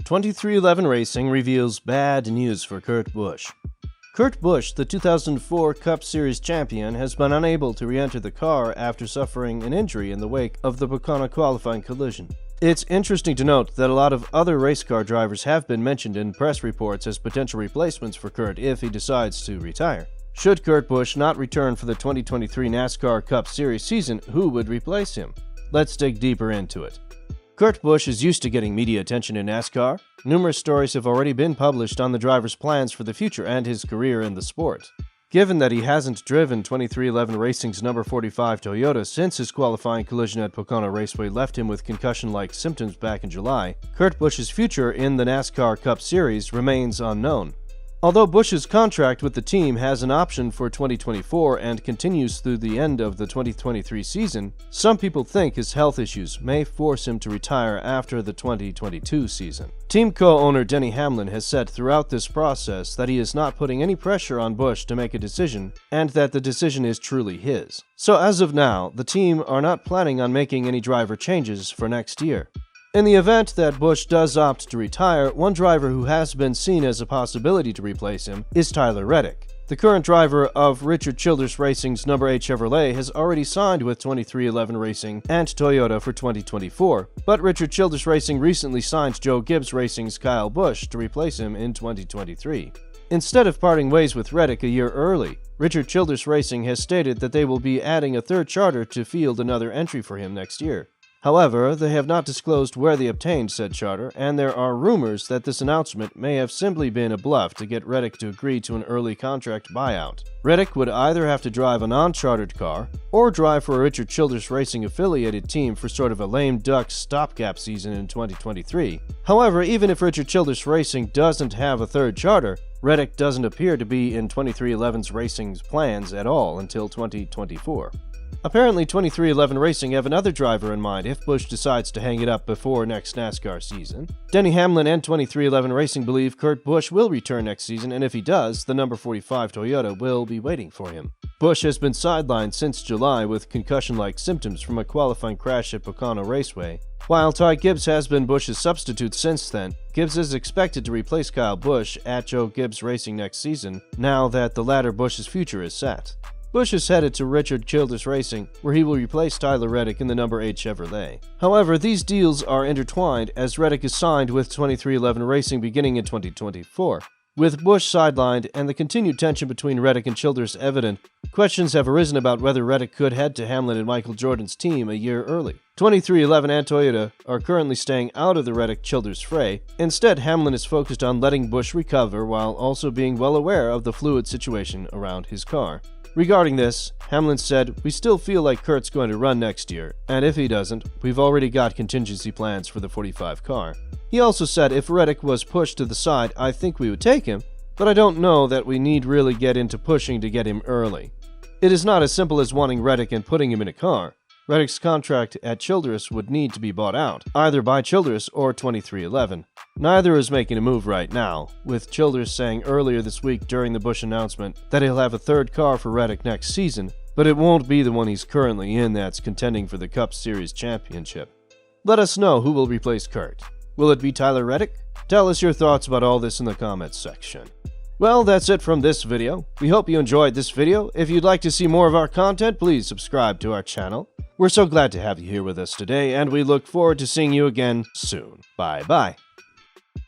2311 Racing reveals bad news for Kurt Busch. Kurt Busch, the 2004 Cup Series champion, has been unable to re-enter the car after suffering an injury in the wake of the Pocono qualifying collision. It's interesting to note that a lot of other race car drivers have been mentioned in press reports as potential replacements for Kurt if he decides to retire. Should Kurt Busch not return for the 2023 NASCAR Cup Series season, who would replace him? Let's dig deeper into it. Kurt Busch is used to getting media attention in NASCAR. Numerous stories have already been published on the driver's plans for the future and his career in the sport. Given that he hasn't driven 2311 Racing's number 45 Toyota since his qualifying collision at Pocono Raceway left him with concussion-like symptoms back in July, Kurt Busch's future in the NASCAR Cup Series remains unknown. Although Busch's contract with the team has an option for 2024 and continues through the end of the 2023 season, some people think his health issues may force him to retire after the 2022 season. Team co-owner Denny Hamlin has said throughout this process that he is not putting any pressure on Busch to make a decision and that the decision is truly his. So as of now, the team are not planning on making any driver changes for next year. In the event that Busch does opt to retire, one driver who has been seen as a possibility to replace him is Tyler Reddick. The current driver of Richard Childress Racing's number 8 Chevrolet has already signed with 2311 Racing and Toyota for 2024, but Richard Childress Racing recently signed Joe Gibbs Racing's Kyle Busch to replace him in 2023. Instead of parting ways with Reddick a year early, Richard Childress Racing has stated that they will be adding a third charter to field another entry for him next year. However, they have not disclosed where they obtained said charter, and there are rumors that this announcement may have simply been a bluff to get Reddick to agree to an early contract buyout. Reddick would either have to drive a non-chartered car, or drive for a Richard Childress Racing affiliated team for sort of a lame duck stopgap season in 2023. However, even if Richard Childress Racing doesn't have a third charter, Reddick doesn't appear to be in 2311's Racing's plans at all until 2024. Apparently, 2311 Racing have another driver in mind if Busch decides to hang it up before next NASCAR season. Denny Hamlin and 2311 Racing believe Kurt Busch will return next season, and if he does, the number 45 Toyota will be waiting for him. Busch has been sidelined since July with concussion-like symptoms from a qualifying crash at Pocono Raceway. While Ty Gibbs has been Busch's substitute since then, Gibbs is expected to replace Kyle Busch at Joe Gibbs Racing next season, now that the latter Busch's future is set. Busch is headed to Richard Childress Racing, where he will replace Tyler Reddick in the number 8 Chevrolet. However, these deals are intertwined as Reddick is signed with 2311 Racing beginning in 2024. With Busch sidelined and the continued tension between Reddick and Childress evident, questions have arisen about whether Reddick could head to Hamlin and Michael Jordan's team a year early. 2311 and Toyota are currently staying out of the Reddick-Childress fray. Instead, Hamlin is focused on letting Busch recover while also being well aware of the fluid situation around his car. Regarding this, Hamlin said, "We still feel like Kurt's going to run next year, and if he doesn't, we've already got contingency plans for the 45 car." He also said, "If Reddick was pushed to the side, I think we would take him, but I don't know that we need really get into pushing to get him early. It is not as simple as wanting Reddick and putting him in a car. Reddick's contract at Childress would need to be bought out, either by Childress or 2311. Neither is making a move right now, with Childress saying earlier this week during the Busch announcement that he'll have a third car for Reddick next season, but it won't be the one he's currently in that's contending for the Cup Series championship." Let us know who will replace Kurt. Will it be Tyler Reddick? Tell us your thoughts about all this in the comments section. Well, that's it from this video. We hope you enjoyed this video. If you'd like to see more of our content, please subscribe to our channel. We're so glad to have you here with us today, and we look forward to seeing you again soon. Bye-bye.